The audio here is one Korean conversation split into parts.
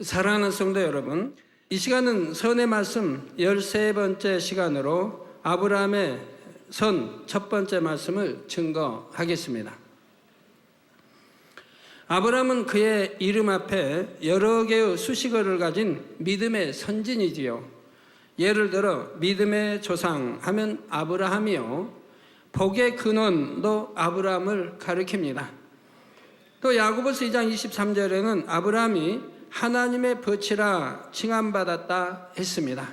사랑하는 성도 여러분, 이 시간은 선의 말씀 13번째 시간으로 아브라함의 선 첫 번째 말씀을 증거하겠습니다. 아브라함은 그의 이름 앞에 여러 개의 수식어를 가진 믿음의 선진이지요. 예를 들어 믿음의 조상 하면 아브라함이요, 복의 근원도 아브라함을 가리킵니다. 또 야고보서 2장 23절에는 아브라함이 하나님의 벗이라 칭함받았다 했습니다.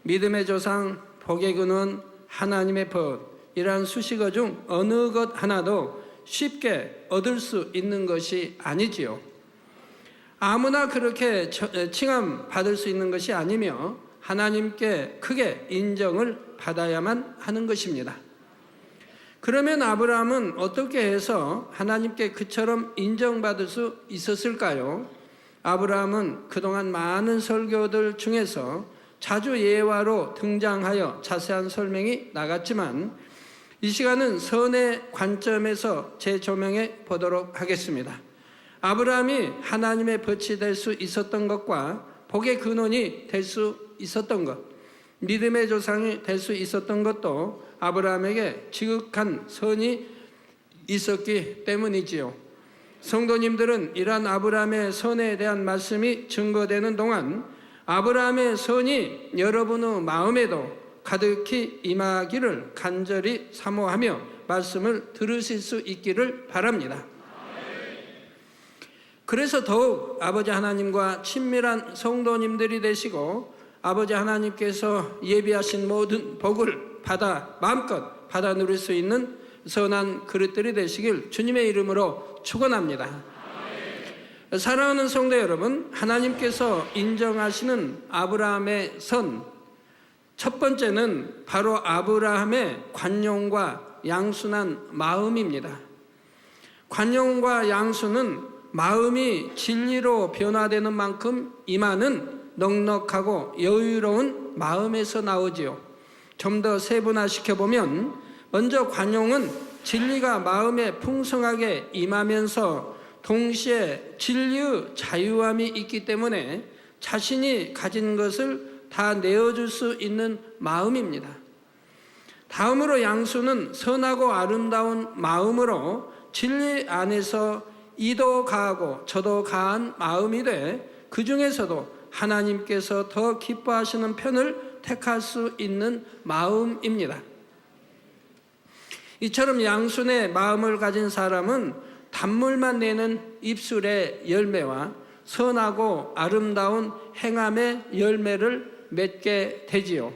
믿음의 조상, 복의 근원, 하나님의 벗이란 수식어 중 어느 것 하나도 쉽게 얻을 수 있는 것이 아니지요. 아무나 그렇게 칭함받을 수 있는 것이 아니며 하나님께 크게 인정을 받아야만 하는 것입니다. 그러면 아브라함은 어떻게 해서 하나님께 그처럼 인정받을 수 있었을까요? 아브라함은 그동안 많은 설교들 중에서 자주 예화로 등장하여 자세한 설명이 나갔지만 이 시간은 선의 관점에서 재조명해 보도록 하겠습니다. 아브라함이 하나님의 벗이 될 수 있었던 것과 복의 근원이 될 수 있었던 것, 믿음의 조상이 될 수 있었던 것도 아브라함에게 지극한 선이 있었기 때문이지요. 성도님들은 이러한 아브라함의 선에 대한 말씀이 증거되는 동안 아브라함의 선이 여러분의 마음에도 가득히 임하기를 간절히 사모하며 말씀을 들으실 수 있기를 바랍니다. 그래서 더욱 아버지 하나님과 친밀한 성도님들이 되시고 아버지 하나님께서 예비하신 모든 복을 마음껏 받아 누릴 수 있는 선한 그릇들이 되시길 주님의 이름으로 축원합니다. 사랑하는 성도 여러분, 하나님께서 인정하시는 아브라함의 선, 첫 번째는 바로 아브라함의 관용과 양순한 마음입니다. 관용과 양순은 마음이 진리로 변화되는 만큼 임하는 넉넉하고 여유로운 마음에서 나오지요. 좀 더 세분화시켜보면 먼저 관용은 진리가 마음에 풍성하게 임하면서 동시에 진리의 자유함이 있기 때문에 자신이 가진 것을 다 내어줄 수 있는 마음입니다. 다음으로 양수는 선하고 아름다운 마음으로 진리 안에서 이도 가하고 저도 가한 마음이 돼 그 중에서도 하나님께서 더 기뻐하시는 편을 택할 수 있는 마음입니다. 이처럼 양순의 마음을 가진 사람은 단물만 내는 입술의 열매와 선하고 아름다운 행함의 열매를 맺게 되지요.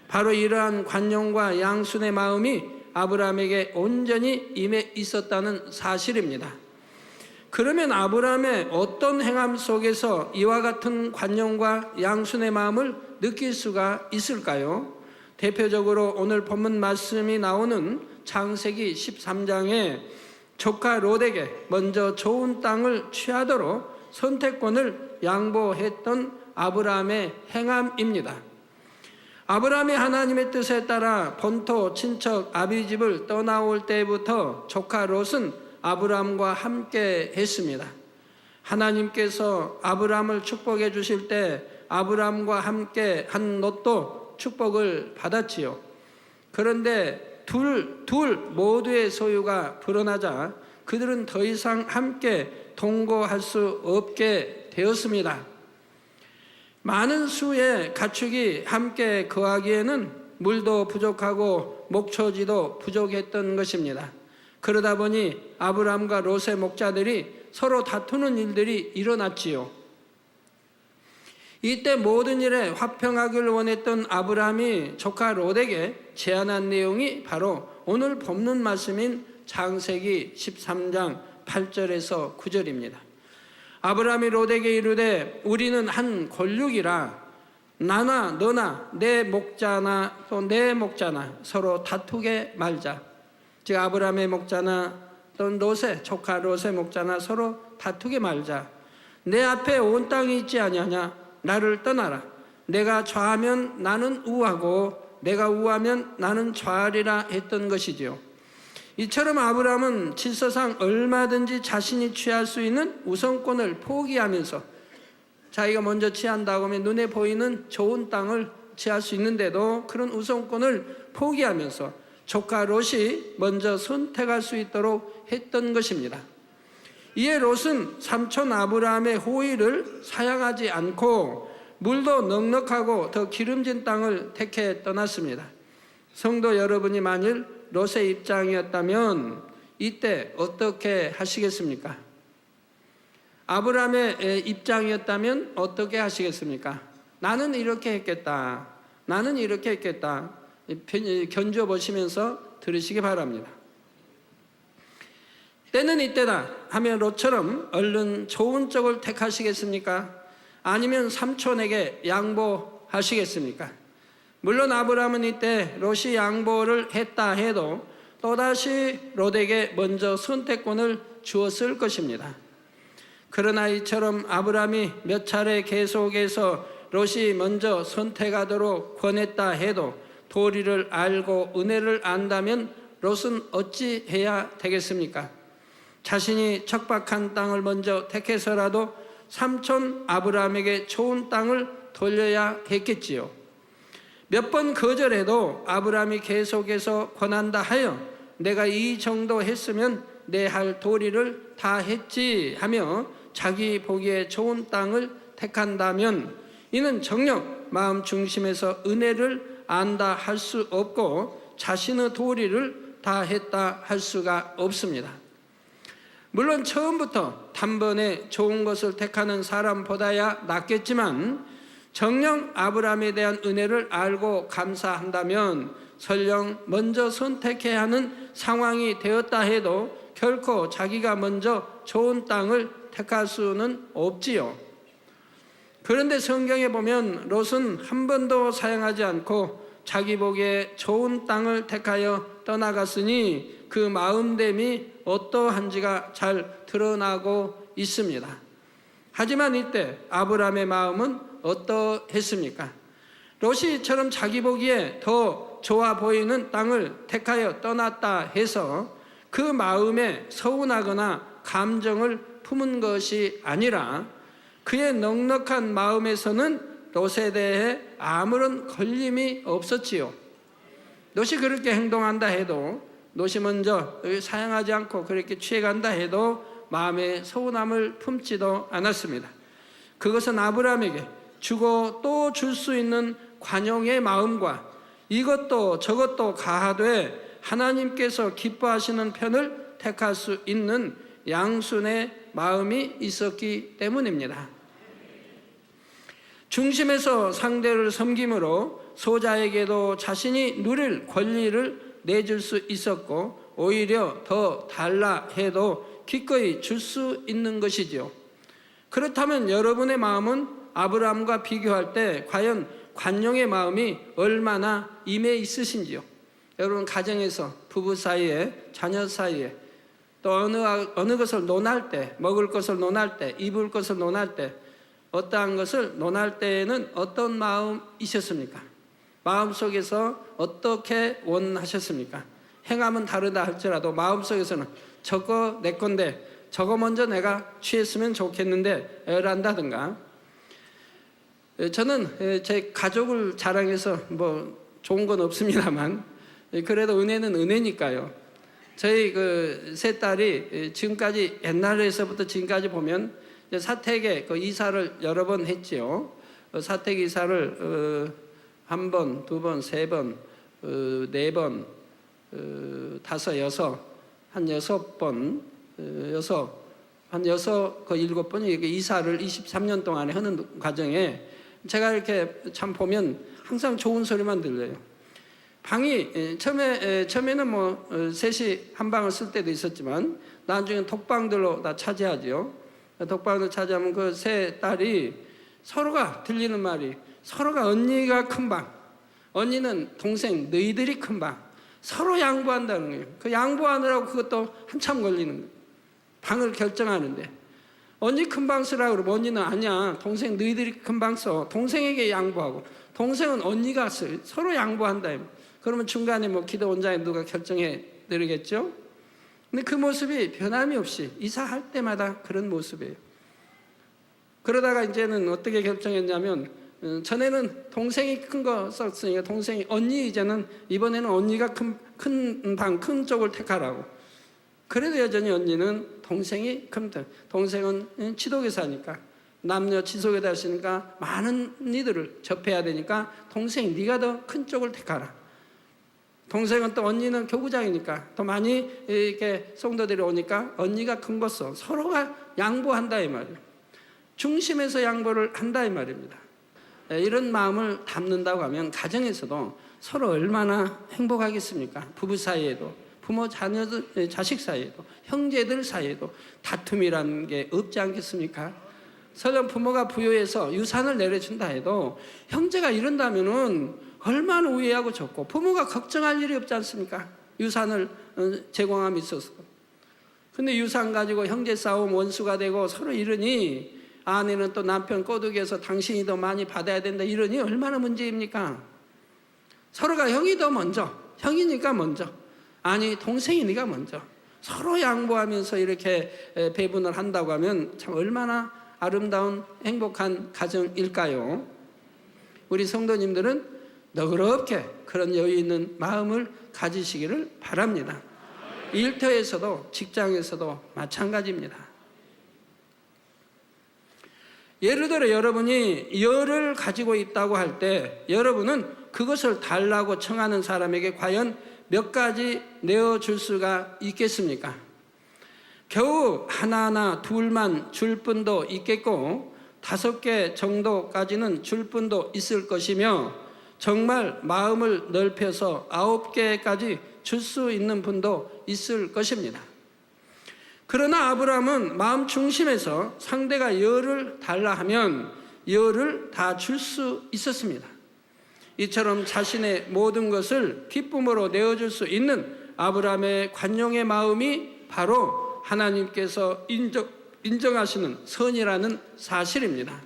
바로 이러한 관용과 양순의 마음이 아브라함에게 온전히 임해 있었다는 사실입니다. 그러면 아브라함의 어떤 행함 속에서 이와 같은 관용과 양순의 마음을 느낄 수가 있을까요? 대표적으로 오늘 본문 말씀이 나오는 창세기 13장에 조카 롯에게 먼저 좋은 땅을 취하도록 선택권을 양보했던 아브라함의 행함입니다. 아브라함이 하나님의 뜻에 따라 본토 친척 아비집을 떠나올 때부터 조카 롯은 아브라함과 함께 했습니다. 하나님께서 아브라함을 축복해 주실 때 아브라함과 함께 한 롯도 축복을 받았지요. 그런데 둘 모두의 소유가 불어나자 그들은 더 이상 함께 동거할 수 없게 되었습니다. 많은 수의 가축이 함께 거하기에는 물도 부족하고 목초지도 부족했던 것입니다. 그러다 보니 아브라함과 롯의 목자들이 서로 다투는 일들이 일어났지요. 이때 모든 일에 화평하기를 원했던 아브라함이 조카 롯에게 제안한 내용이 바로 오늘 본문 말씀인 창세기 13장 8절에서 9절입니다. 아브라함이 롯에게 이르되 우리는 한 골육이라 나나 너나 내 목자나 또 내 목자나 서로 다투게 말자. 즉 아브라함의 목자나 또 롯의 조카 롯의 목자나 서로 다투게 말자. 내 앞에 온 땅이 있지 아니하냐? 나를 떠나라. 내가 좌하면 나는 우하고 내가 우하면 나는 좌하리라 했던 것이지요. 이처럼 아브라함은 질서상 얼마든지 자신이 취할 수 있는 우선권을 포기하면서 자기가 먼저 취한다고 하면 눈에 보이는 좋은 땅을 취할 수 있는데도 그런 우선권을 포기하면서 조카 롯이 먼저 선택할 수 있도록 했던 것입니다. 이에 롯은 삼촌 아브라함의 호의를 사양하지 않고 물도 넉넉하고 더 기름진 땅을 택해 떠났습니다. 성도 여러분이 만일 롯의 입장이었다면 이때 어떻게 하시겠습니까? 아브라함의 입장이었다면 어떻게 하시겠습니까? 나는 이렇게 했겠다. 나는 이렇게 했겠다. 견주어 보시면서 들으시기 바랍니다. 때는 이때다 하면 롯처럼 얼른 좋은 쪽을 택하시겠습니까? 아니면 삼촌에게 양보하시겠습니까? 물론 아브라함은 이때 롯이 양보를 했다 해도 또다시 롯에게 먼저 선택권을 주었을 것입니다. 그러나 이처럼 아브라함이 몇 차례 계속해서 롯이 먼저 선택하도록 권했다 해도 도리를 알고 은혜를 안다면 롯은 어찌 해야 되겠습니까? 자신이 척박한 땅을 먼저 택해서라도 삼촌 아브라함에게 좋은 땅을 돌려야 했겠지요. 몇 번 거절해도 아브라함이 계속해서 권한다 하여 내가 이 정도 했으면 내 할 도리를 다 했지 하며 자기 보기에 좋은 땅을 택한다면 이는 정녕 마음 중심에서 은혜를 안다 할 수 없고 자신의 도리를 다 했다 할 수가 없습니다. 물론 처음부터 단번에 좋은 것을 택하는 사람보다야 낫겠지만 정녕 아브라함에 대한 은혜를 알고 감사한다면 설령 먼저 선택해야 하는 상황이 되었다 해도 결코 자기가 먼저 좋은 땅을 택할 수는 없지요. 그런데 성경에 보면 롯은 한 번도 사양하지 않고 자기 보기에 좋은 땅을 택하여 떠나갔으니 그 마음됨이 어떠한지가 잘 드러나고 있습니다. 하지만 이때 아브라함의 마음은 어떠했습니까? 롯이 이처럼 자기 보기에 더 좋아 보이는 땅을 택하여 떠났다 해서 그 마음에 서운하거나 감정을 품은 것이 아니라 그의 넉넉한 마음에서는 롯에 대해 아무런 걸림이 없었지요. 롯이 그렇게 행동한다 해도, 롯이 먼저 사양하지 않고 그렇게 취해간다 해도 마음에 서운함을 품지도 않았습니다. 그것은 아브라함에게 주고 또 줄 수 있는 관용의 마음과 이것도 저것도 가하되 하나님께서 기뻐하시는 편을 택할 수 있는 양순의 마음이 있었기 때문입니다. 중심에서 상대를 섬김으로 소자에게도 자신이 누릴 권리를 내줄 수 있었고 오히려 더 달라 해도 기꺼이 줄 수 있는 것이죠. 그렇다면 여러분의 마음은 아브라함과 비교할 때 과연 관용의 마음이 얼마나 임해 있으신지요? 여러분 가정에서 부부 사이에 자녀 사이에 또 어느 것을 논할 때, 먹을 것을 논할 때, 입을 것을 논할 때, 어떠한 것을 논할 때에는 어떤 마음이셨습니까? 마음속에서 어떻게 원하셨습니까? 행함은 다르다 할지라도 마음속에서는 저거 내 건데 저거 먼저 내가 취했으면 좋겠는데 라든가. 저는 제 가족을 자랑해서 뭐 좋은 건 없습니다만 그래도 은혜는 은혜니까요. 저희 그 세 딸이 지금까지 옛날에서부터 지금까지 보면 사택에 그 이사를 여러 번 했지요. 사택 이사를 한 번, 두 번, 세 번, 네 번, 다섯, 여섯, 한 여섯 번, 일곱 번이 이사를 23년 동안에 하는 과정에 제가 이렇게 참 보면 항상 좋은 소리만 들려요. 방이 처음에는 뭐 셋이 한 방을 쓸 때도 있었지만 나중에 독방들로 다 차지하죠. 독방을 차지하면 그 세 딸이 서로가 들리는 말이 서로가 언니가 큰 방, 언니는 동생 너희들이 큰 방, 서로 양보한다는 거예요. 그 양보하느라고 그것도 한참 걸리는 거예요. 방을 결정하는데 언니 큰 방 쓰라고 그러면 언니는 아니야, 동생 너희들이 큰 방 써. 동생에게 양보하고 동생은 언니가 써. 서로 양보한다. 그러면 중간에 뭐 기도 원장에 누가 결정해 드리겠죠? 근데 그 모습이 변함이 없이 이사할 때마다 그런 모습이에요. 그러다가 이제는 어떻게 결정했냐면 전에는 동생이 큰 거 썼으니까 동생이 언니 이번에는 언니가 큰 쪽을 택하라고. 그래도 여전히 언니는 동생이 동생은 지도교사니까 남녀 지속에다 하시니까 많은 이들을 접해야 되니까 동생이 네가 더 큰 쪽을 택하라. 동생은 또 언니는 교구장이니까 더 많이 이렇게 성도들이 오니까 언니가 큰 거 써. 서로가 양보한다 이 말이에요. 중심에서 양보를 한다 이 말입니다. 이런 마음을 담는다고 하면 가정에서도 서로 얼마나 행복하겠습니까? 부부 사이에도, 부모 자녀들 자식 사이에도, 형제들 사이에도 다툼이라는 게 없지 않겠습니까? 설령 부모가 부유해서 유산을 내려준다 해도 형제가 이런다면은 얼마나 우애하고 좋고 부모가 걱정할 일이 없지 않습니까? 유산을 제공함에 있어서. 근데 유산 가지고 형제 싸움 원수가 되고 서로 이러니 아내는 또 남편 꼬드겨서 당신이 더 많이 받아야 된다 이러니 얼마나 문제입니까? 서로가 형이 더 먼저, 형이니까 먼저, 아니 동생이니까 먼저 서로 양보하면서 이렇게 배분을 한다고 하면 참 얼마나 아름다운 행복한 가정일까요? 우리 성도님들은 너그럽게 그런 여유 있는 마음을 가지시기를 바랍니다. 일터에서도 직장에서도 마찬가지입니다. 예를 들어 여러분이 열을 가지고 있다고 할 때 여러분은 그것을 달라고 청하는 사람에게 과연 몇 가지 내어줄 수가 있겠습니까? 겨우 하나하나 둘만 줄 분도 있겠고 5개 정도까지는 줄 분도 있을 것이며 정말 마음을 넓혀서 9개까지 줄 수 있는 분도 있을 것입니다. 그러나 아브라함은 마음 중심에서 상대가 열을 달라 하면 열을 다 줄 수 있었습니다. 이처럼 자신의 모든 것을 기쁨으로 내어줄 수 있는 아브라함의 관용의 마음이 바로 하나님께서 인정하시는 선이라는 사실입니다.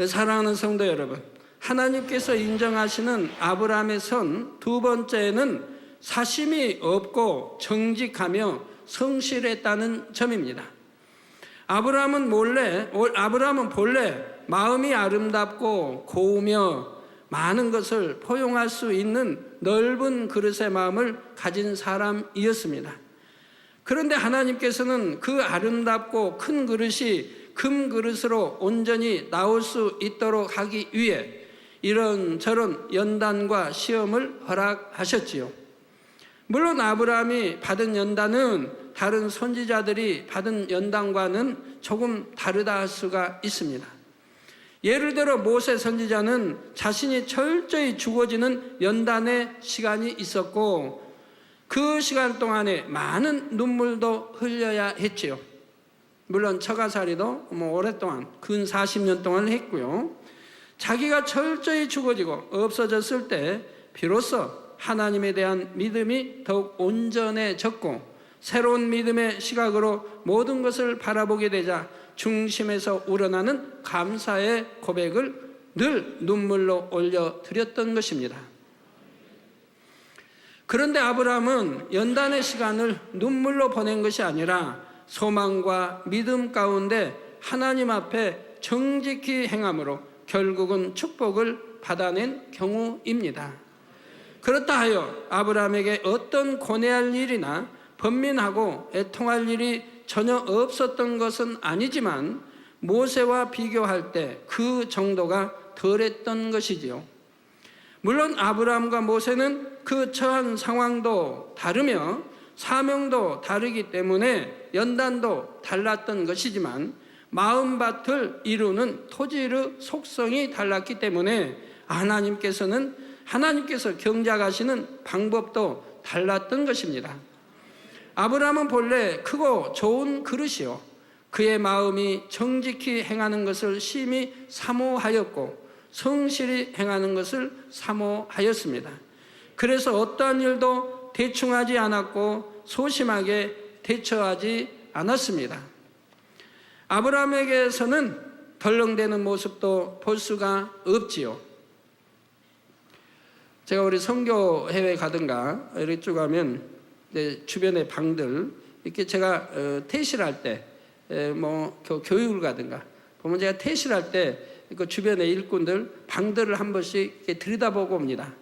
사랑하는 성도 여러분, 하나님께서 인정하시는 아브라함의 선 두 번째는 사심이 없고 정직하며 성실했다는 점입니다. 아브라함은 본래 마음이 아름답고 고우며 많은 것을 포용할 수 있는 넓은 그릇의 마음을 가진 사람이었습니다. 그런데 하나님께서는 그 아름답고 큰 그릇이 금 그릇으로 온전히 나올 수 있도록 하기 위해 이런저런 연단과 시험을 허락하셨지요. 물론 아브라함이 받은 연단은 다른 선지자들이 받은 연단과는 조금 다르다 할 수가 있습니다. 예를 들어 모세 선지자는 자신이 철저히 죽어지는 연단의 시간이 있었고 그 시간 동안에 많은 눈물도 흘려야 했지요. 물론 처가살이도 오랫동안 근 40년 동안 했고요. 자기가 철저히 죽어지고 없어졌을 때 비로소 하나님에 대한 믿음이 더욱 온전해졌고 새로운 믿음의 시각으로 모든 것을 바라보게 되자 중심에서 우러나는 감사의 고백을 늘 눈물로 올려드렸던 것입니다. 그런데 아브라함은 연단의 시간을 눈물로 보낸 것이 아니라 소망과 믿음 가운데 하나님 앞에 정직히 행함으로 결국은 축복을 받아낸 경우입니다. 그렇다 하여 아브라함에게 어떤 고뇌할 일이나 번민하고 애통할 일이 전혀 없었던 것은 아니지만 모세와 비교할 때 그 정도가 덜했던 것이지요. 물론 아브라함과 모세는 그 처한 상황도 다르며 사명도 다르기 때문에 연단도 달랐던 것이지만 마음밭을 이루는 토지의 속성이 달랐기 때문에 하나님께서 경작하시는 방법도 달랐던 것입니다. 아브라함은 본래 크고 좋은 그릇이요 그의 마음이 정직히 행하는 것을 심히 사모하였고 성실히 행하는 것을 사모하였습니다. 그래서 어떠한 일도 대충하지 않았고 소심하게 대처하지 않았습니다. 아브라함에게서는 덜렁대는 모습도 볼 수가 없지요. 제가 우리 선교 해외 가든가 이렇게 쭉 가면 주변의 방들 이렇게 제가 퇴실할 때 교육을 가든가 보면 제가 퇴실할 때 그 주변의 일꾼들 방들을 한 번씩 이렇게 들여다보고 옵니다.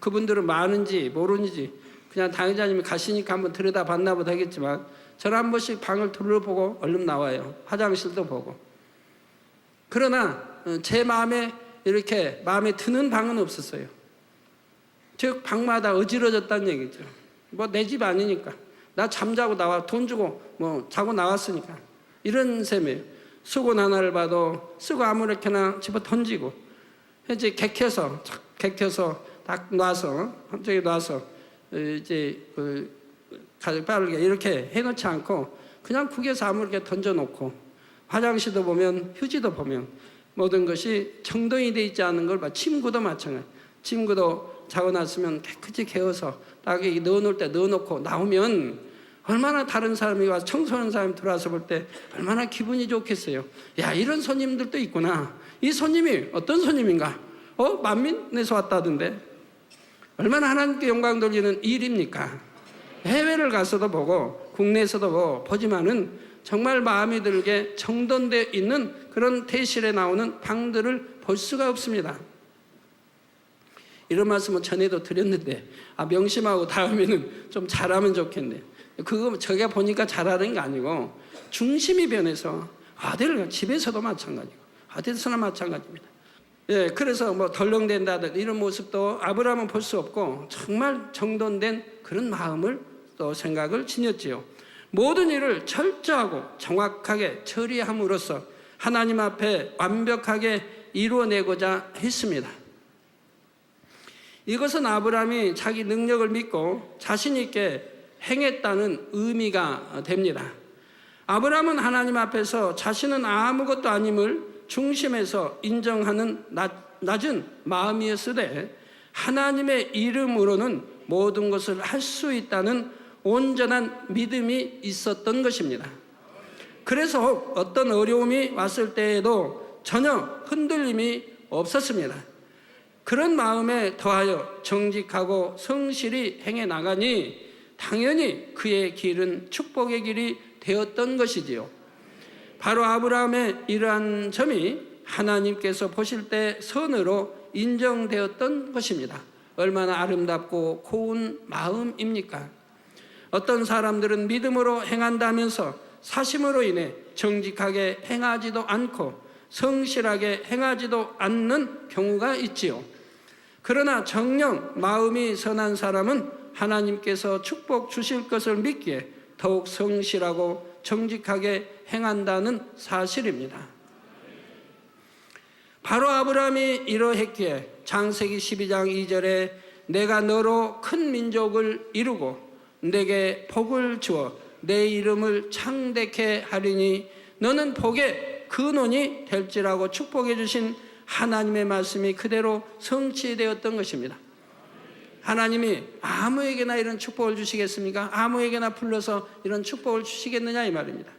그분들은 많은지 모르는지 그냥 당회장님이 가시니까 한번 들여다봤나 보다 하겠지만 저는 한 번씩 방을 둘러보고 얼른 나와요. 화장실도 보고. 그러나 제 마음에 이렇게 마음에 드는 방은 없었어요. 즉 방마다 어지러졌다는 얘기죠. 뭐 내 집 아니니까 나 잠자고 나와 돈 주고 뭐 자고 나왔으니까 이런 셈이에요. 수건 하나를 봐도 쓰고 아무렇게나 집어 던지고 이제 객혀서 딱 놔서 한쪽에 놔서 이제 가죽 빠르게 이렇게 해놓지 않고 그냥 국에서 아무렇게 던져놓고 화장실도 보면 휴지도 보면 모든 것이 정돈이 돼 있지 않은 걸 봐. 침구도 마찬가지. 침구도 자고 났으면 깨끗이 개어서 딱 넣어놓을 때 넣어놓고 나오면 얼마나 다른 사람이 와서 청소하는 사람이 들어와서 볼 때 얼마나 기분이 좋겠어요. 야, 이런 손님들도 있구나. 이 손님이 어떤 손님인가? 만민에서 왔다던데. 얼마나 하나님께 영광 돌리는 일입니까? 해외를 가서도 보고 국내에서도 보지만은 정말 마음이 들게 정돈되어 있는 그런 퇴실에 나오는 방들을 볼 수가 없습니다. 이런 말씀은 전에도 드렸는데 명심하고 다음에는 좀 잘하면 좋겠네. 그거 제가 보니까 잘하는 게 아니고 중심이 변해서 집에서도 마찬가지고 어디서나 마찬가지입니다. 예, 그래서 덜렁댄다든가 이런 모습도 아브라함은 볼 수 없고 정말 정돈된 그런 마음을 또 생각을 지녔지요. 모든 일을 철저하고 정확하게 처리함으로써 하나님 앞에 완벽하게 이루어내고자 했습니다. 이것은 아브라함이 자기 능력을 믿고 자신 있게 행했다는 의미가 됩니다. 아브라함은 하나님 앞에서 자신은 아무것도 아님을 중심에서 인정하는 낮은 마음이었으되 하나님의 이름으로는 모든 것을 할 수 있다는 온전한 믿음이 있었던 것입니다. 그래서 어떤 어려움이 왔을 때에도 전혀 흔들림이 없었습니다. 그런 마음에 더하여 정직하고 성실히 행해 나가니 당연히 그의 길은 축복의 길이 되었던 것이지요. 바로 아브라함의 이러한 점이 하나님께서 보실 때 선으로 인정되었던 것입니다. 얼마나 아름답고 고운 마음입니까? 어떤 사람들은 믿음으로 행한다면서 사심으로 인해 정직하게 행하지도 않고 성실하게 행하지도 않는 경우가 있지요. 그러나 정녕 마음이 선한 사람은 하나님께서 축복 주실 것을 믿기에 더욱 성실하고 정직하게 행한다는 사실입니다. 바로 아브라함이 이러했기에 창세기 12장 2절에 내가 너로 큰 민족을 이루고 내게 복을 주어 내 이름을 창대케 하리니 너는 복의 근원이 될지라고 축복해 주신 하나님의 말씀이 그대로 성취되었던 것입니다. 하나님이 아무에게나 이런 축복을 주시겠습니까? 아무에게나 불러서 이런 축복을 주시겠느냐 이 말입니다.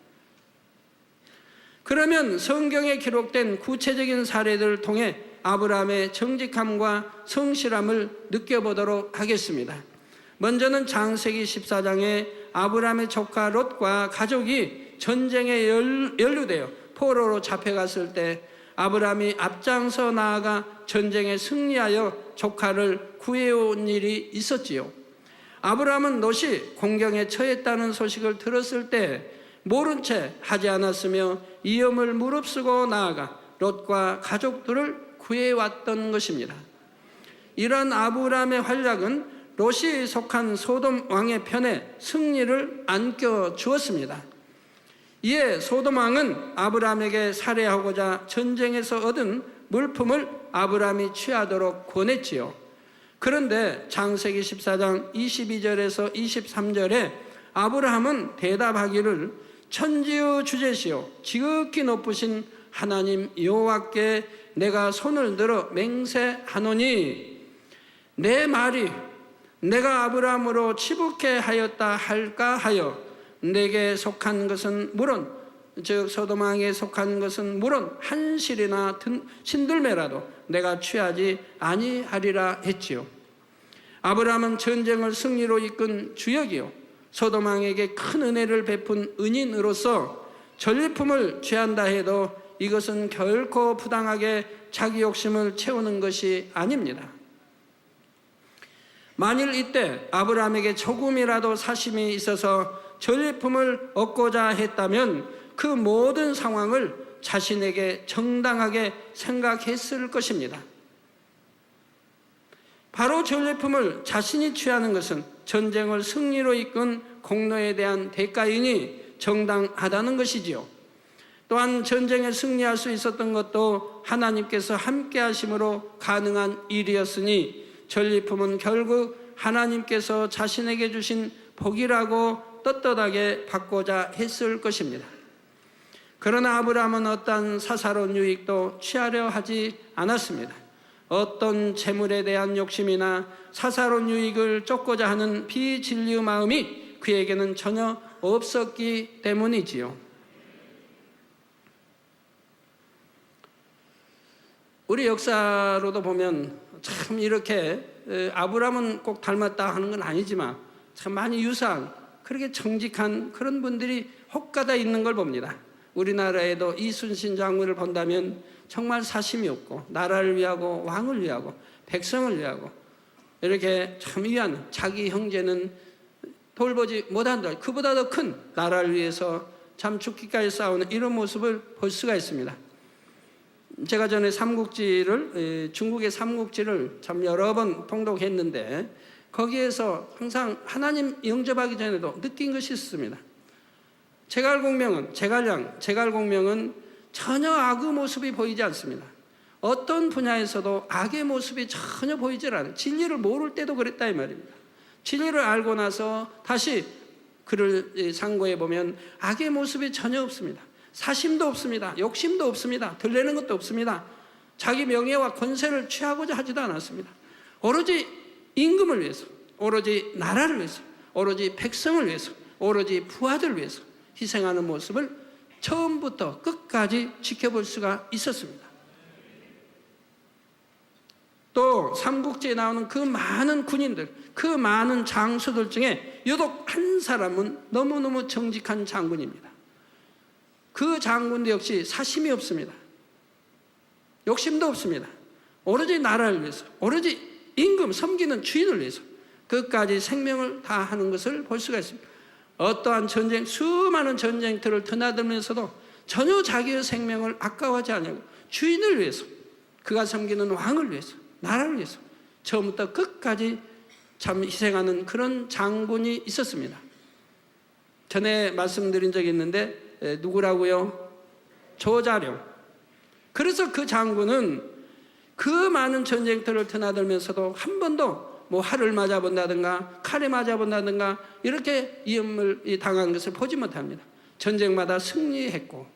그러면 성경에 기록된 구체적인 사례들을 통해 아브라함의 정직함과 성실함을 느껴보도록 하겠습니다. 먼저는 창세기 14장에 아브라함의 조카 롯과 가족이 전쟁에 연루되어 포로로 잡혀갔을 때 아브라함이 앞장서 나아가 전쟁에 승리하여 조카를 구해온 일이 있었지요. 아브라함은 롯이 공경에 처했다는 소식을 들었을 때 모른 채 하지 않았으며 위험을 무릅쓰고 나아가 롯과 가족들을 구해왔던 것입니다. 이러한 아브라함의 활약은 롯이 속한 소돔 왕의 편에 승리를 안겨주었습니다. 이에 소돔 왕은 아브라함에게 살해하고자 전쟁에서 얻은 물품을 아브라함이 취하도록 권했지요. 그런데 창세기 14장 22절에서 23절에 아브라함은 대답하기를 천지의 주제시요 지극히 높으신 하나님 여호와께 내가 손을 들어 맹세하노니 내 말이 내가 아브라함으로 치북해 하였다 할까 하여 내게 속한 것은 물론 즉 소돔 왕에 속한 것은 물론 한 실이나 신들매라도 내가 취하지 아니하리라 했지요. 아브라함은 전쟁을 승리로 이끈 주역이요 소돔 왕에게 큰 은혜를 베푼 은인으로서 전리품을 취한다 해도 이것은 결코 부당하게 자기 욕심을 채우는 것이 아닙니다. 만일 이때 아브라함에게 조금이라도 사심이 있어서 전리품을 얻고자 했다면 그 모든 상황을 자신에게 정당하게 생각했을 것입니다. 바로 전리품을 자신이 취하는 것은 전쟁을 승리로 이끈 공로에 대한 대가이니 정당하다는 것이지요. 또한 전쟁에 승리할 수 있었던 것도 하나님께서 함께 하심으로 가능한 일이었으니 전리품은 결국 하나님께서 자신에게 주신 복이라고 떳떳하게 받고자 했을 것입니다. 그러나 아브라함은 어떤 사사로운 유익도 취하려 하지 않았습니다. 어떤 재물에 대한 욕심이나 사사로운 유익을 쫓고자 하는 비진리의 마음이 그에게는 전혀 없었기 때문이지요. 우리 역사로도 보면 참 이렇게 아브라함은 꼭 닮았다 하는 건 아니지만 참 많이 유사한 그렇게 정직한 그런 분들이 혹가다 있는 걸 봅니다. 우리나라에도 이순신 장군을 본다면 정말 사심이 없고 나라를 위하고 왕을 위하고 백성을 위하고 이렇게 참 위한 자기 형제는 돌보지 못한다. 그보다 더 큰 나라를 위해서 참 죽기까지 싸우는 이런 모습을 볼 수가 있습니다. 제가 전에 중국의 삼국지를 참 여러 번 통독했는데 거기에서 항상 하나님 영접하기 전에도 느낀 것이 있습니다. 제갈공명은 전혀 악의 모습이 보이지 않습니다. 어떤 분야에서도 악의 모습이 전혀 보이질 않아요. 진리를 모를 때도 그랬다 이 말입니다. 진리를 알고 나서 다시 그를 상고해 보면 악의 모습이 전혀 없습니다. 사심도 없습니다. 욕심도 없습니다. 들리는 것도 없습니다. 자기 명예와 권세를 취하고자 하지도 않았습니다. 오로지 임금을 위해서, 오로지 나라를 위해서, 오로지 백성을 위해서, 오로지 부하들을 위해서 희생하는 모습을 처음부터 끝까지 지켜볼 수가 있었습니다. 또 삼국지에 나오는 그 많은 군인들, 그 많은 장수들 중에 유독 한 사람은 너무너무 정직한 장군입니다. 그 장군도 역시 사심이 없습니다. 욕심도 없습니다. 오로지 나라를 위해서, 오로지 임금 섬기는 주인을 위해서 끝까지 생명을 다하는 것을 볼 수가 있습니다. 어떠한 전쟁, 수많은 전쟁터를 드나들면서도 전혀 자기의 생명을 아까워하지 않냐고 주인을 위해서, 그가 섬기는 왕을 위해서, 나라를 위해서 처음부터 끝까지 참 희생하는 그런 장군이 있었습니다. 전에 말씀드린 적이 있는데 누구라고요? 조자룡. 그래서 그 장군은 그 많은 전쟁터를 드나들면서도 한 번도 뭐 활을 맞아본다든가 칼에 맞아본다든가 이렇게 위험을 당한 것을 보지 못합니다. 전쟁마다 승리했고,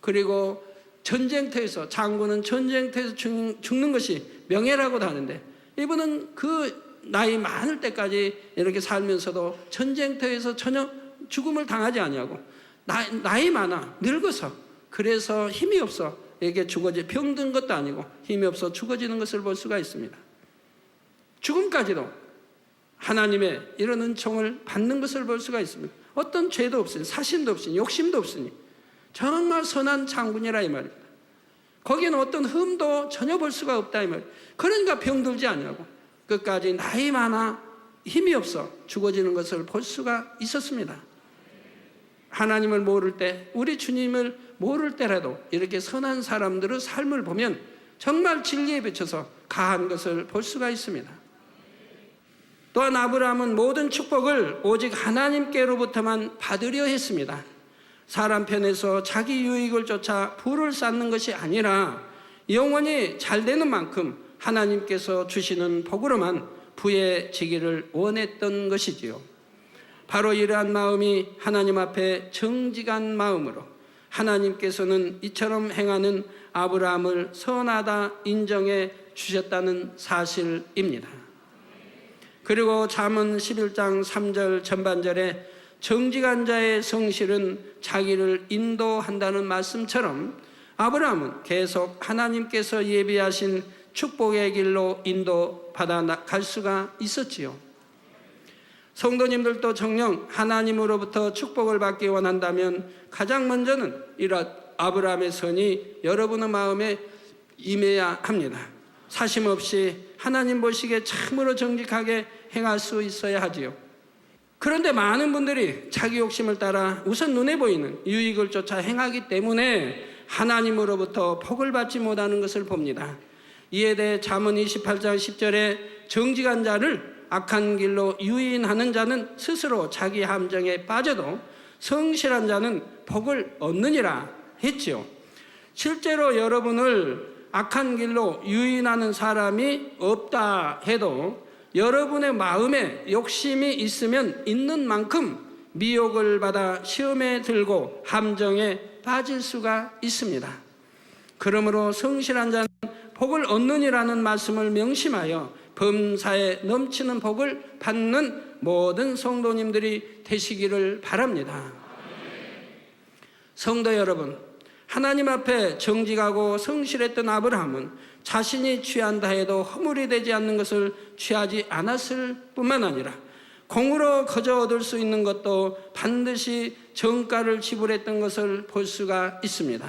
그리고 전쟁터에서, 장군은 전쟁터에서 죽는 것이 명예라고도 하는데 이분은 그 나이 많을 때까지 이렇게 살면서도 전쟁터에서 전혀 죽음을 당하지 아니하고 나이 많아 늙어서, 그래서 힘이 없어 이게 병든 것도 아니고 힘이 없어 죽어지는 것을 볼 수가 있습니다. 죽음까지도 하나님의 이런 은총을 받는 것을 볼 수가 있습니다. 어떤 죄도 없으니, 사심도 없으니, 욕심도 없으니 정말 선한 장군이라 이 말입니다. 거기는 어떤 흠도 전혀 볼 수가 없다 이 말입니다. 그러니까 병들지 아니하고 끝까지 나이 많아 힘이 없어 죽어지는 것을 볼 수가 있었습니다. 하나님을 모를 때, 우리 주님을 모를 때라도 이렇게 선한 사람들의 삶을 보면 정말 진리에 비춰서 가한 것을 볼 수가 있습니다. 또한 아브라함은 모든 축복을 오직 하나님께로부터만 받으려 했습니다. 사람 편에서 자기 유익을 쫓아 부를 쌓는 것이 아니라 영원히 잘 되는 만큼 하나님께서 주시는 복으로만 부해지기를 원했던 것이지요. 바로 이러한 마음이 하나님 앞에 정직한 마음으로 하나님께서는 이처럼 행하는 아브라함을 선하다 인정해 주셨다는 사실입니다. 그리고 잠언 11장 3절 전반절에 정직한 자의 성실은 자기를 인도한다는 말씀처럼 아브라함은 계속 하나님께서 예비하신 축복의 길로 인도받아 갈 수가 있었지요. 성도님들도 정녕 하나님으로부터 축복을 받기 원한다면 가장 먼저는 이런 아브라함의 선이 여러분의 마음에 임해야 합니다. 사심 없이 하나님 보시기에 참으로 정직하게 행할 수 있어야 하지요. 그런데 많은 분들이 자기 욕심을 따라 우선 눈에 보이는 유익을 쫓아 행하기 때문에 하나님으로부터 복을 받지 못하는 것을 봅니다. 이에 대해 잠언 28장 10절에 정직한 자를 악한 길로 유인하는 자는 스스로 자기 함정에 빠져도 성실한 자는 복을 얻느니라 했지요. 실제로 여러분을 악한 길로 유인하는 사람이 없다 해도 여러분의 마음에 욕심이 있으면 있는 만큼 미혹을 받아 시험에 들고 함정에 빠질 수가 있습니다. 그러므로 성실한 자는 복을 얻느니라는 말씀을 명심하여 범사에 넘치는 복을 받는 모든 성도님들이 되시기를 바랍니다. 성도 여러분, 하나님 앞에 정직하고 성실했던 아브라함은 자신이 취한다 해도 허물이 되지 않는 것을 취하지 않았을 뿐만 아니라 공으로 거저 얻을 수 있는 것도 반드시 정가를 지불했던 것을 볼 수가 있습니다.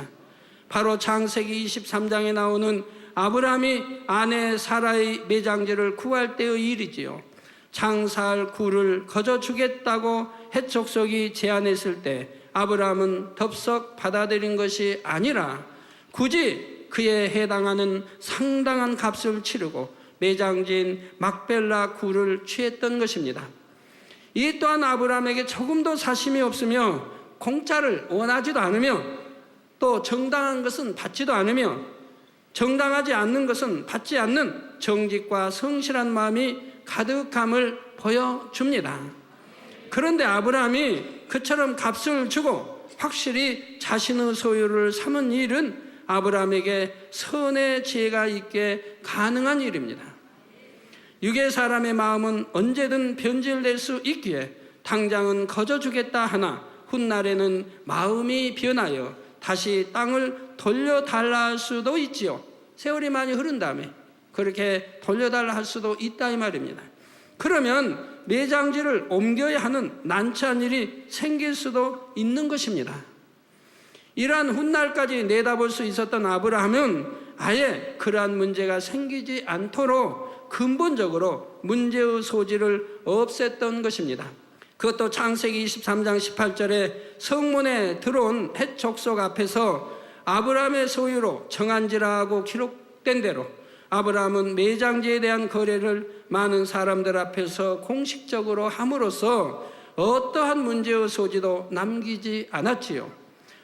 바로 창세기 23장에 나오는 아브라함이 아내 사라의 매장지를 구할 때의 일이지요. 장사할 굴을 거저 주겠다고 헷 족속이 제안했을 때 아브라함은 덥석 받아들인 것이 아니라 굳이 그에 해당하는 상당한 값을 치르고 매장지인 막벨라 굴을 취했던 것입니다. 이 또한 아브라함에게 조금도 사심이 없으며 공짜를 원하지도 않으며 또 정당한 것은 받지도 않으며 정당하지 않는 것은 받지 않는 정직과 성실한 마음이 가득함을 보여줍니다. 그런데 아브라함이 그처럼 값을 주고 확실히 자신의 소유를 삼은 일은 아브라함에게 선의 지혜가 있게 가능한 일입니다. 육의 사람의 마음은 언제든 변질될 수 있기에 당장은 거저 주겠다 하나 훗날에는 마음이 변하여 다시 땅을 돌려달라 할 수도 있지요. 세월이 많이 흐른 다음에 그렇게 돌려달라 할 수도 있다 이 말입니다. 그러면 매장지를 옮겨야 하는 난처한 일이 생길 수도 있는 것입니다. 이러한 훗날까지 내다볼 수 있었던 아브라함은 아예 그러한 문제가 생기지 않도록 근본적으로 문제의 소지를 없앴던 것입니다. 그것도 창세기 23장 18절에 성문에 들어온 헷 족속 앞에서 아브라함의 소유로 정한지라 하고 기록된 대로 아브라함은 매장지에 대한 거래를 많은 사람들 앞에서 공식적으로 함으로써 어떠한 문제의 소지도 남기지 않았지요.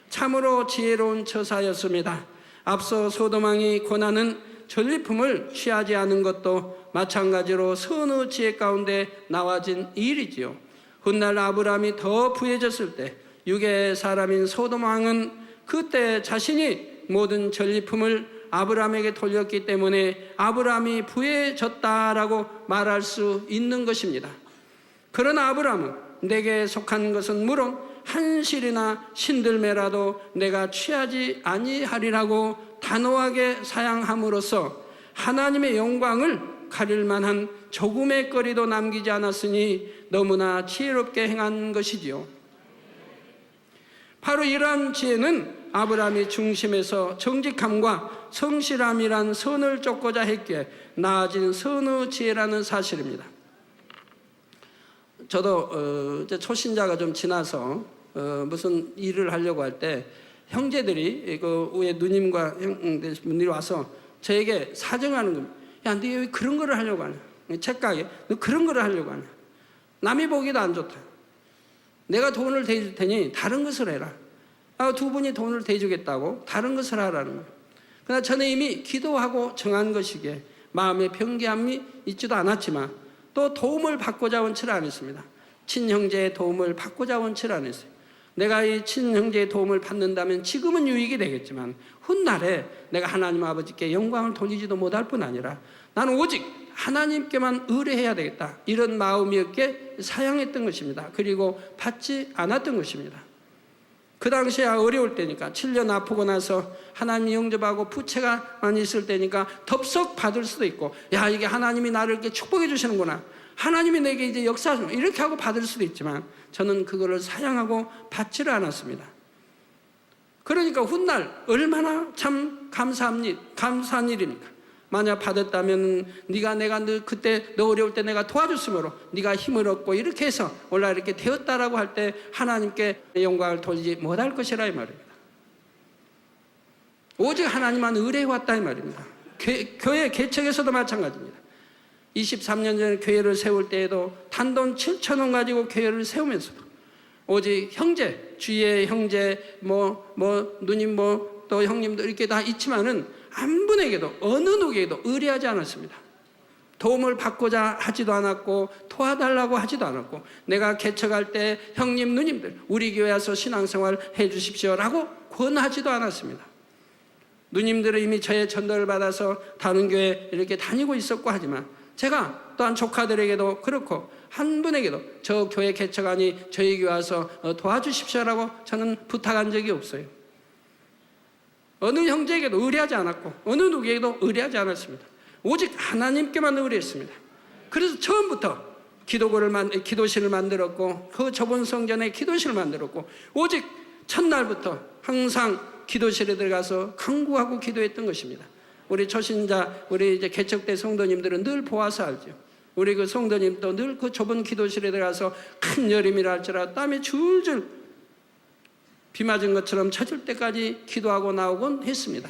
참으로 지혜로운 처사였습니다. 앞서 소돔왕이 권하는 전리품을 취하지 않은 것도 마찬가지로 선의 지혜 가운데 나와진 일이지요. 훗날 아브라함이 더 부해졌을 때 육의 사람인 소돔왕은 그때 자신이 모든 전리품을 아브라함에게 돌렸기 때문에 아브라함이 부해졌다라고 말할 수 있는 것입니다. 그러나 아브라함은 내게 속한 것은 물론 한 실이나 신들매라도 내가 취하지 아니하리라고 단호하게 사양함으로써 하나님의 영광을 가릴 만한 조금의 거리도 남기지 않았으니 너무나 지혜롭게 행한 것이지요. 바로 이러한 지혜는 아브라함이 중심에서 정직함과 성실함이란 선을 쫓고자 했기에 나아진 선의 지혜라는 사실입니다. 저도 이제 초신자가 좀 지나서 무슨 일을 하려고 할 때 형제들이 그 위에 누님과 형들이 와서 저에게 사정하는 겁니다. 야, 너 왜 그런 거를 하려고 하냐? 책가게 너 그런 거를 하려고 하냐? 남이 보기도 안 좋다. 내가 돈을 대줄 테니 다른 것을 해라. 두 분이 돈을 대주겠다고 다른 것을 하라는 거예요. 그러나 저는 이미 기도하고 정한 것이기에 마음에 변개함이 있지도 않았지만 또 도움을 받고자 원치를 안 했습니다. 친형제의 도움을 받고자 원치를 안 했어요. 내가 이 친형제의 도움을 받는다면 지금은 유익이 되겠지만 훗날에 내가 하나님 아버지께 영광을 돌리지도 못할 뿐 아니라 나는 오직 하나님께만 의뢰해야 되겠다, 이런 마음이었기에 사양했던 것입니다. 그리고 받지 않았던 것입니다. 그 당시에 어려울 때니까 7년 아프고 나서 하나님이 영접하고 부채가 많이 있을 때니까 덥석 받을 수도 있고, 야, 이게 하나님이 나를 이렇게 축복해 주시는구나 하나님이 내게 이제 역사하시면 이렇게 하고 받을 수도 있지만 저는 그거를 사양하고 받지를 않았습니다. 그러니까 훗날 얼마나 참 감사한 일입니까? 만약 받았다면 내가 그때 너 어려울 때 내가 도와줬으므로 네가 힘을 얻고 이렇게 해서 올라 이렇게 되었다라고 할 때 하나님께 영광을 돌리지 못할 것이라 이 말입니다. 오직 하나님만 의뢰해왔다 이 말입니다. 교회 개척에서도 마찬가지입니다. 23년 전에 교회를 세울 때에도 단돈 7,000원 가지고 교회를 세우면서도 오직 형제, 주위의 형제, 누님, 또 형님들 이렇게 다 있지만은 한 분에게도, 어느 누구에게도 의뢰하지 않았습니다. 도움을 받고자 하지도 않았고, 도와달라고 하지도 않았고, 내가 개척할 때 형님, 누님들, 우리 교회 와서 신앙생활 해 주십시오라고 권하지도 않았습니다. 누님들은 이미 저의 전도를 받아서 다른 교회 이렇게 다니고 있었고 하지만 제가 또한 조카들에게도 그렇고 한 분에게도 저 교회 개척하니 저희 교회 와서 도와주십시오라고 저는 부탁한 적이 없어요. 어느 형제에게도 의뢰하지 않았고 어느 누구에게도 의뢰하지 않았습니다. 오직 하나님께만 의뢰했습니다. 그래서 처음부터 기도실을 만들었고 그 좁은 성전에 기도실을 만들었고 오직 첫날부터 항상 기도실에 들어가서 간구하고 기도했던 것입니다. 우리 초신자, 우리 이제 개척대 성도님들은 늘 보아서 알죠. 우리 그 성도님도 늘 그 좁은 기도실에 들어가서 큰 여름이라 할지라도 땀이 줄줄 비 맞은 것처럼 젖을 때까지 기도하고 나오곤 했습니다.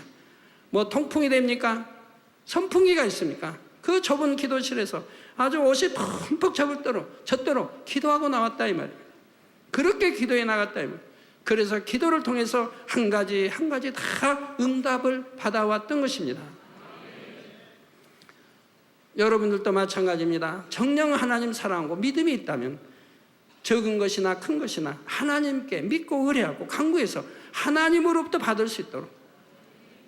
뭐 통풍이 됩니까? 선풍기가 있습니까? 그 좁은 기도실에서 아주 옷이 펑펑 젖도록 기도하고 나왔다 이 말이에요. 그렇게 기도해 나갔다 이 말이에요. 그래서 기도를 통해서 한 가지 다 응답을 받아왔던 것입니다. 여러분들도 마찬가지입니다. 정녕 하나님 사랑하고 믿음이 있다면 적은 것이나 큰 것이나 하나님께 믿고 의뢰하고 간구해서 하나님으로부터 받을 수 있도록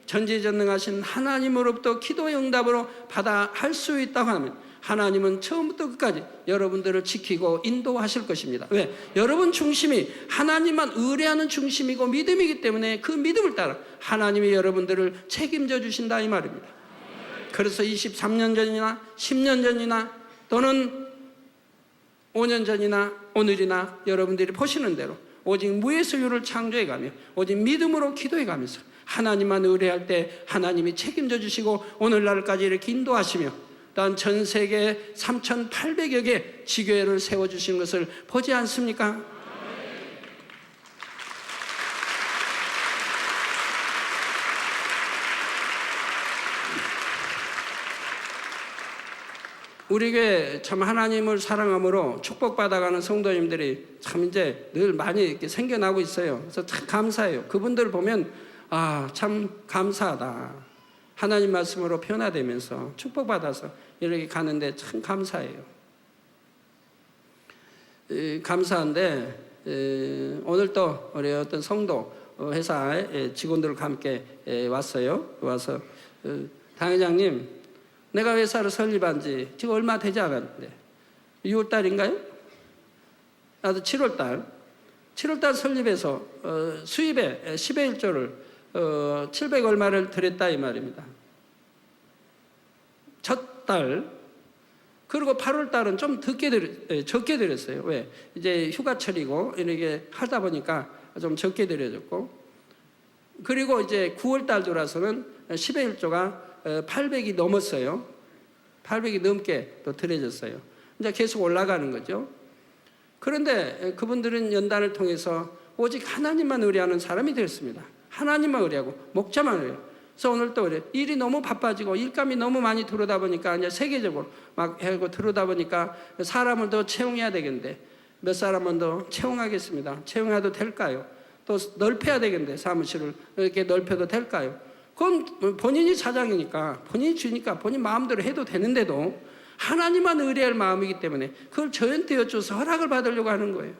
전지전능하신 하나님으로부터 기도의 응답으로 받아 할 수 있다고 하면 하나님은 처음부터 끝까지 여러분들을 지키고 인도하실 것입니다. 왜? 여러분 중심이 하나님만 의뢰하는 중심이고 믿음이기 때문에 그 믿음을 따라 하나님이 여러분들을 책임져 주신다 이 말입니다. 그래서 23년 전이나 10년 전이나 또는 5년 전이나 오늘이나 여러분들이 보시는 대로 오직 무예수유를 창조해가며 오직 믿음으로 기도해가면서 하나님만 의뢰할 때 하나님이 책임져 주시고 오늘날까지 이렇게 인도하시며 또한 전 세계 3,800여 개 지교회를 세워주신 것을 보지 않습니까? 우리 교회 참 하나님을 사랑함으로 축복받아가는 성도님들이 참 이제 늘 많이 이렇게 생겨나고 있어요. 그래서 참 감사해요. 그분들 보면 참 감사하다. 하나님 말씀으로 변화되면서 축복받아서 이렇게 가는데 참 감사해요. 감사한데 오늘 또 우리 어떤 성도 회사의 직원들과 함께 왔어요. 와서 당회장님, 내가 회사를 설립한 지 지금 얼마 되지 않았는데 6월달인가요? 나도 7월달 설립해서 수입에 10의 1조를 700 얼마를 드렸다 이 말입니다. 첫 달. 그리고 8월 달은 좀 적게 드렸어요. 왜? 이제 휴가철이고 이렇게 하다 보니까 좀 적게 드려졌고, 그리고 이제 9월 달 들어서는 10의 1조가 800이 넘었어요. 800이 넘게 또 드려졌어요. 이제 계속 올라가는 거죠. 그런데 그분들은 연단을 통해서 오직 하나님만 의뢰하는 사람이 되었습니다. 하나님만 의뢰하고 목자만 의뢰하고. 그래서 오늘 또 그래. 일이 너무 바빠지고 일감이 너무 많이 들어오다 보니까 이제 세계적으로 막 하고 들어오다 보니까 사람을 더 채용해야 되겠는데 몇 사람은 더 채용하겠습니다. 채용해도 될까요? 또 넓혀야 되겠는데 사무실을 이렇게 넓혀도 될까요? 그건 본인이 사장이니까 본인이 주니까 본인 마음대로 해도 되는데도 하나님만 의뢰할 마음이기 때문에 그걸 저한테 여쭤서 허락을 받으려고 하는 거예요.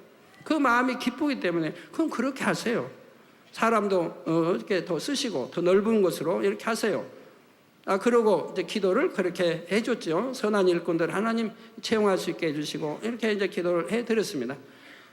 그 마음이 기쁘기 때문에 그럼 그렇게 하세요. 사람도 이렇게 더 쓰시고 더 넓은 곳으로 이렇게 하세요. 그러고 이제 기도를 그렇게 해줬죠. 선한 일꾼들 하나님 채용할 수 있게 해주시고 이렇게 이제 기도를 해드렸습니다.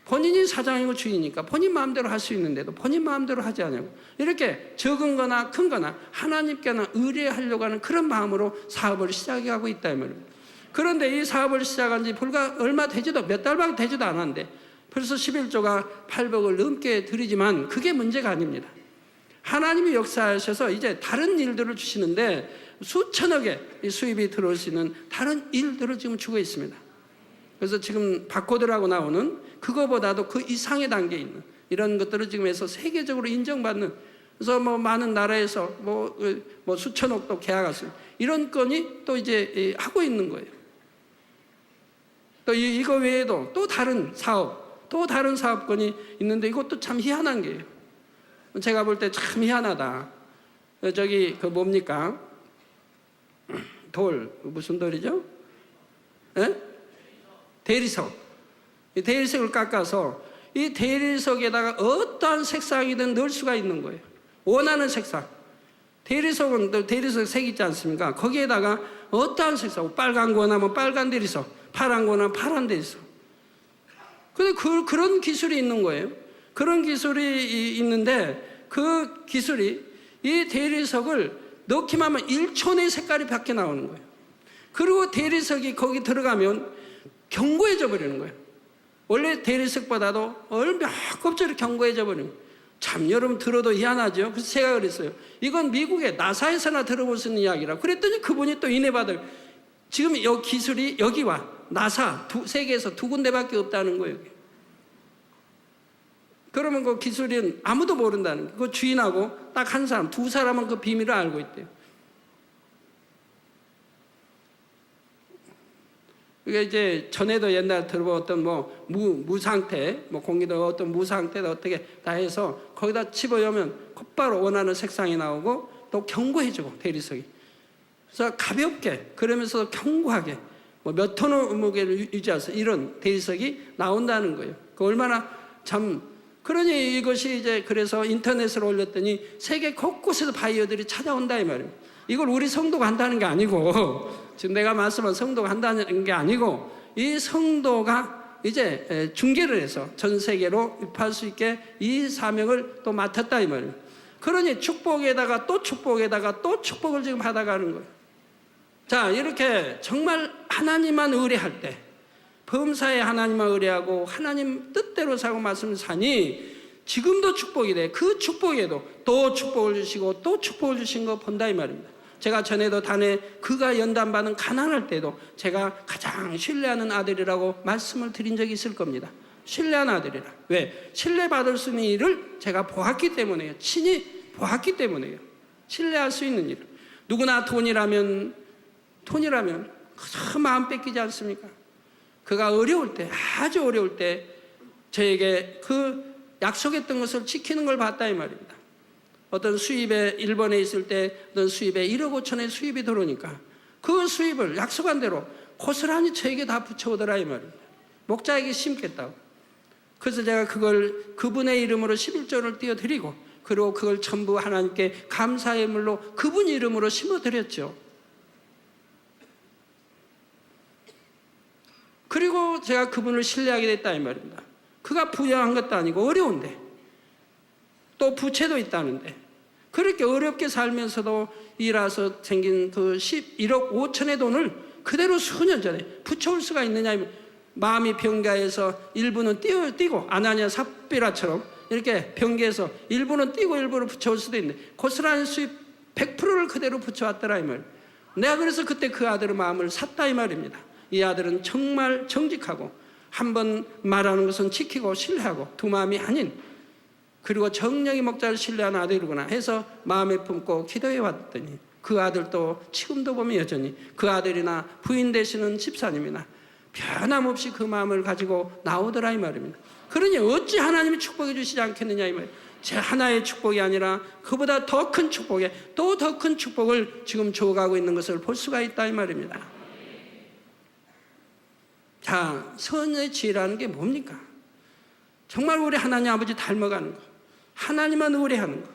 본인이 사장이고 주인이니까 본인 마음대로 할 수 있는데도 본인 마음대로 하지 않냐고 이렇게 적은 거나 큰 거나 하나님께나 의뢰하려고 하는 그런 마음으로 사업을 시작하고 있다 이 말입니다. 그런데 이 사업을 시작한 지 불과 얼마 되지도 몇 달밖에 되지도 않았는데 벌써 11조가 800을 넘게 드리지만 그게 문제가 아닙니다. 하나님이 역사하셔서 이제 다른 일들을 주시는데 수천억의 수입이 들어올 수 있는 다른 일들을 지금 주고 있습니다. 그래서 지금 바코드라고 나오는 그거보다도 그 이상의 단계에 있는 이런 것들을 지금 해서 세계적으로 인정받는, 그래서 뭐 많은 나라에서 뭐 수천억도 계약했어요. 이런 건이 또 이제 하고 있는 거예요. 또 이거 외에도 또 다른 사업건이 있는데 이것도 참 희한한 게예요. 제가 볼 때 참 희한하다. 저기 그 뭡니까? 무슨 돌이죠? 예? 대리석. 이 대리석을 깎아서 이 대리석에다가 어떠한 색상이든 넣을 수가 있는 거예요. 원하는 색상. 대리석은 대리석 색 있지 않습니까? 거기에다가 어떠한 색상, 빨간 거 원하면 빨간 대리석, 파란 거 원하면 파란 대리석. 근데 그런 기술이 있는 거예요. 그런 기술이 있는데 그 기술이 이 대리석을 넣기만 하면 1초 내에 색깔이 밖에 나오는 거예요. 그리고 대리석이 거기 들어가면 견고해져 버리는 거예요. 원래 대리석보다도 몇 곱절이 견고해져 버리는 거예요. 참 여러분 들어도 희한하죠. 그래서 제가 그랬어요. 이건 미국의 나사에서나 들어볼 수 있는 이야기라. 그랬더니 그분이 또 인해받을, 지금 이 기술이 여기와 나사 세계에서 2군데밖에 없다는 거예요. 그러면 그 기술은 아무도 모른다는 거예요. 그 주인하고 딱 한 사람, 2사람은 그 비밀을 알고 있대요. 그게 이제 전에도 옛날 들어본 어떤 무상태, 공기도 어떤 무상태도 어떻게 다 해서 거기다 집어넣으면 곧바로 원하는 색상이 나오고 또 견고해지고 대리석이. 그래서 가볍게 그러면서 견고하게 몇 톤의 무게를 유지해서 이런 대리석이 나온다는 거예요. 그 얼마나 참. 그러니 이것이 이제 그래서 인터넷으로 올렸더니 세계 곳곳에서 바이어들이 찾아온다 이 말이에요. 이걸 우리 성도가 한다는 게 아니고, 지금 내가 말씀한 성도가 한다는 게 아니고, 이 성도가 이제 중개를 해서 전 세계로 입할 수 있게 이 사명을 또 맡았다 이 말이에요. 그러니 축복에다가 또 축복에다가 또 축복을 지금 받아가는 거예요. 자, 이렇게 정말 하나님만 의뢰할 때, 범사에 하나님만 의뢰하고 하나님 뜻대로 사고 말씀을 사니 지금도 축복이 돼. 그 축복에도 또 축복을 주시고 또 축복을 주신 거 본다 이 말입니다. 제가 전에도 단에 그가 연단받은 가난할 때도 제가 가장 신뢰하는 아들이라고 말씀을 드린 적이 있을 겁니다. 신뢰하는 아들이라. 왜? 신뢰받을 수 있는 일을 제가 보았기 때문에요. 친히 보았기 때문에요. 신뢰할 수 있는 일. 누구나 돈이라면 그 마음 뺏기지 않습니까? 그가 어려울 때, 아주 어려울 때 저에게 그 약속했던 것을 지키는 걸 봤다 이 말입니다. 어떤 수입에 일본에 있을 때 어떤 수입에 1억 5천의 수입이 들어오니까 그 수입을 약속한 대로 고스란히 저에게 다 붙여오더라 이 말입니다. 목자에게 심겠다고. 그래서 제가 그걸 그분의 이름으로 11조를 띄워드리고 그리고 그걸 전부 하나님께 감사의 물로 그분 이름으로 심어드렸죠. 그리고 제가 그분을 신뢰하게 됐다 이 말입니다. 그가 부유한 것도 아니고 어려운데 또 부채도 있다는데 그렇게 어렵게 살면서도 일해서 생긴 그 11억 5천의 돈을 그대로 수년 전에 붙여올 수가 있느냐. 마음이 병가해서 일부는 띄고 아나니아 삽비라처럼 이렇게 병가해서 일부는 띄고 일부를 붙여올 수도 있는데 고스란히 수입 100%를 그대로 붙여왔더라 이 말. 내가 그래서 그때 그 아들의 마음을 샀다 이 말입니다. 이 아들은 정말 정직하고 한 번 말하는 것은 지키고 신뢰하고 두 마음이 아닌, 그리고 정령이 목자를 신뢰하는 아들이구나 해서 마음에 품고 기도해 왔더니 그 아들도 지금도 보면 여전히 그 아들이나 부인 되시는 집사님이나 변함없이 그 마음을 가지고 나오더라 이 말입니다. 그러니 어찌 하나님이 축복해 주시지 않겠느냐 이 말이에요. 제 하나의 축복이 아니라 그보다 더 큰 축복에 또 더 큰 축복을 지금 줘가고 있는 것을 볼 수가 있다 이 말입니다. 자, 선의 지혜라는 게 뭡니까? 정말 우리 하나님 아버지 닮아가는 거, 하나님만 의뢰하는 거,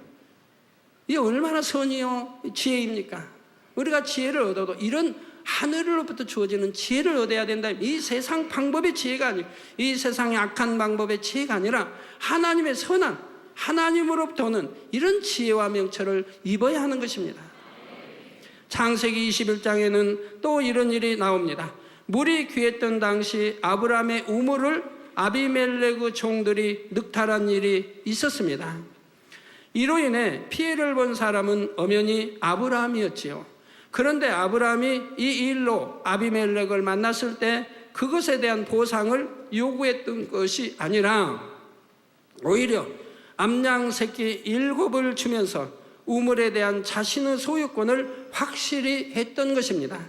이게 얼마나 선이요 지혜입니까? 우리가 지혜를 얻어도 이런 하늘로부터 주어지는 지혜를 얻어야 된다. 이 세상 방법의 지혜가 아니고 이 세상의 악한 방법의 지혜가 아니라 하나님의 선한 하나님으로부터 오는 이런 지혜와 명철을 입어야 하는 것입니다. 창세기 21장에는 또 이런 일이 나옵니다. 물이 귀했던 당시 아브라함의 우물을 아비멜렉의 종들이 늑탈한 일이 있었습니다. 이로 인해 피해를 본 사람은 엄연히 아브라함이었지요. 그런데 아브라함이 이 일로 아비멜렉을 만났을 때 그것에 대한 보상을 요구했던 것이 아니라 오히려 암양 새끼 7을 주면서 우물에 대한 자신의 소유권을 확실히 했던 것입니다.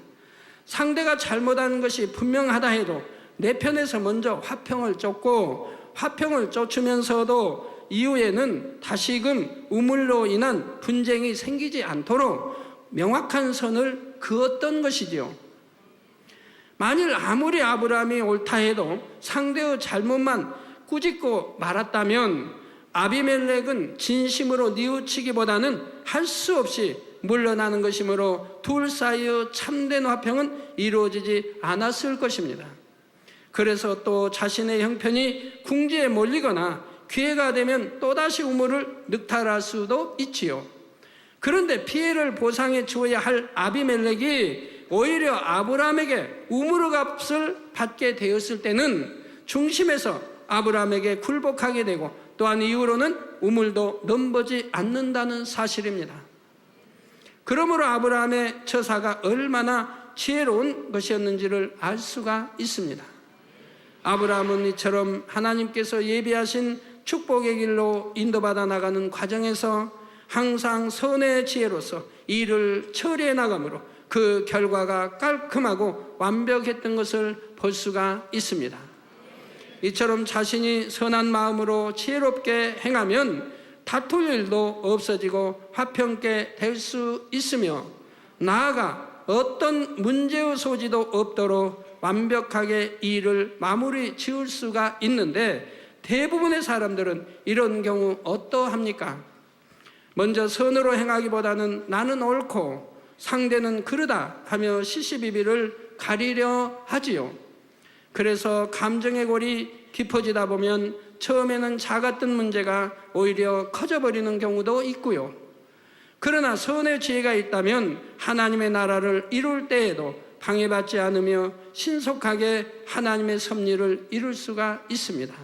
상대가 잘못한 것이 분명하다 해도 내 편에서 먼저 화평을 쫓고 화평을 쫓으면서도 이후에는 다시금 우물로 인한 분쟁이 생기지 않도록 명확한 선을 그었던 것이지요. 만일 아무리 아브라함이 옳다 해도 상대의 잘못만 꾸짖고 말았다면 아비멜렉은 진심으로 뉘우치기보다는 할 수 없이 물러나는 것이므로 둘 사이의 참된 화평은 이루어지지 않았을 것입니다. 그래서 또 자신의 형편이 궁지에 몰리거나 기회가 되면 또다시 우물을 늑탈할 수도 있지요. 그런데 피해를 보상해 주어야 할 아비멜렉이 오히려 아브라함에게 우물의 값을 받게 되었을 때는 중심에서 아브라함에게 굴복하게 되고 또한 이후로는 우물도 넘보지 않는다는 사실입니다. 그러므로 아브라함의 처사가 얼마나 지혜로운 것이었는지를 알 수가 있습니다. 아브라함은 이처럼 하나님께서 예비하신 축복의 길로 인도받아 나가는 과정에서 항상 선의 지혜로서 일을 처리해 나가므로 그 결과가 깔끔하고 완벽했던 것을 볼 수가 있습니다. 이처럼 자신이 선한 마음으로 지혜롭게 행하면 다툴 일도 없어지고 화평케 될 수 있으며 나아가 어떤 문제의 소지도 없도록 완벽하게 일을 마무리 지을 수가 있는데 대부분의 사람들은 이런 경우 어떠합니까? 먼저 선으로 행하기보다는 나는 옳고 상대는 그르다 하며 시시비비를 가리려 하지요. 그래서 감정의 골이 깊어지다 보면 처음에는 작았던 문제가 오히려 커져버리는 경우도 있고요. 그러나 선의 지혜가 있다면 하나님의 나라를 이룰 때에도 방해받지 않으며 신속하게 하나님의 섭리를 이룰 수가 있습니다.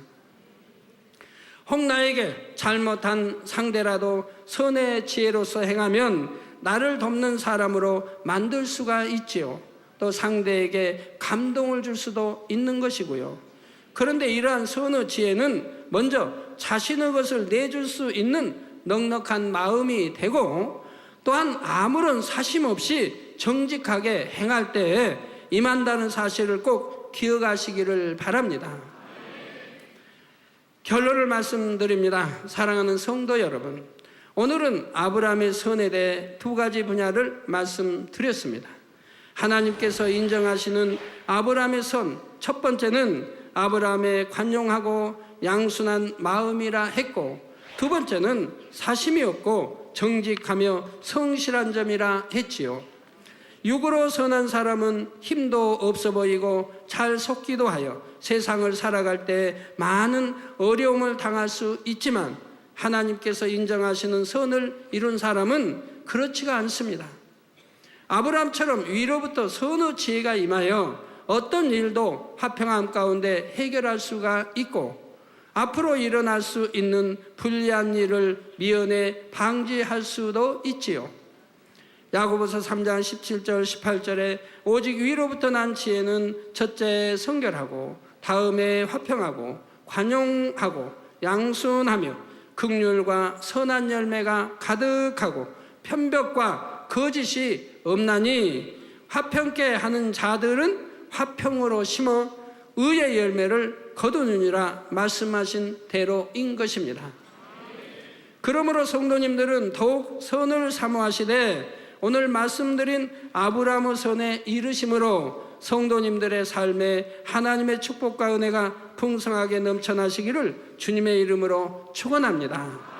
혹 나에게 잘못한 상대라도 선의 지혜로서 행하면 나를 돕는 사람으로 만들 수가 있지요. 또 상대에게 감동을 줄 수도 있는 것이고요. 그런데 이러한 선의 지혜는 먼저 자신의 것을 내줄 수 있는 넉넉한 마음이 되고 또한 아무런 사심 없이 정직하게 행할 때에 임한다는 사실을 꼭 기억하시기를 바랍니다. 결론을 말씀드립니다. 사랑하는 성도 여러분, 오늘은 아브라함의 선에 대해 두 가지 분야를 말씀드렸습니다. 하나님께서 인정하시는 아브라함의 선, 첫 번째는 아브라함의 관용하고 양순한 마음이라 했고, 두 번째는 사심이 없고 정직하며 성실한 점이라 했지요. 육으로 선한 사람은 힘도 없어 보이고 잘 속기도 하여 세상을 살아갈 때 많은 어려움을 당할 수 있지만 하나님께서 인정하시는 선을 이룬 사람은 그렇지가 않습니다. 아브라함처럼 위로부터 선의 지혜가 임하여 어떤 일도 화평함 가운데 해결할 수가 있고 앞으로 일어날 수 있는 불리한 일을 미연에 방지할 수도 있지요. 야고보서 3장 17절 18절에 오직 위로부터 난 지혜는 첫째 성결하고 다음에 화평하고 관용하고 양순하며 긍휼과 선한 열매가 가득하고 편벽과 거짓이 없나니 화평케 하는 자들은 화평으로 심어 의의 열매를 거두느니라 말씀하신 대로인 것입니다. 그러므로 성도님들은 더욱 선을 사모하시되 오늘 말씀드린 아브라함의 선에 이르심으로 성도님들의 삶에 하나님의 축복과 은혜가 풍성하게 넘쳐나시기를 주님의 이름으로 축원합니다.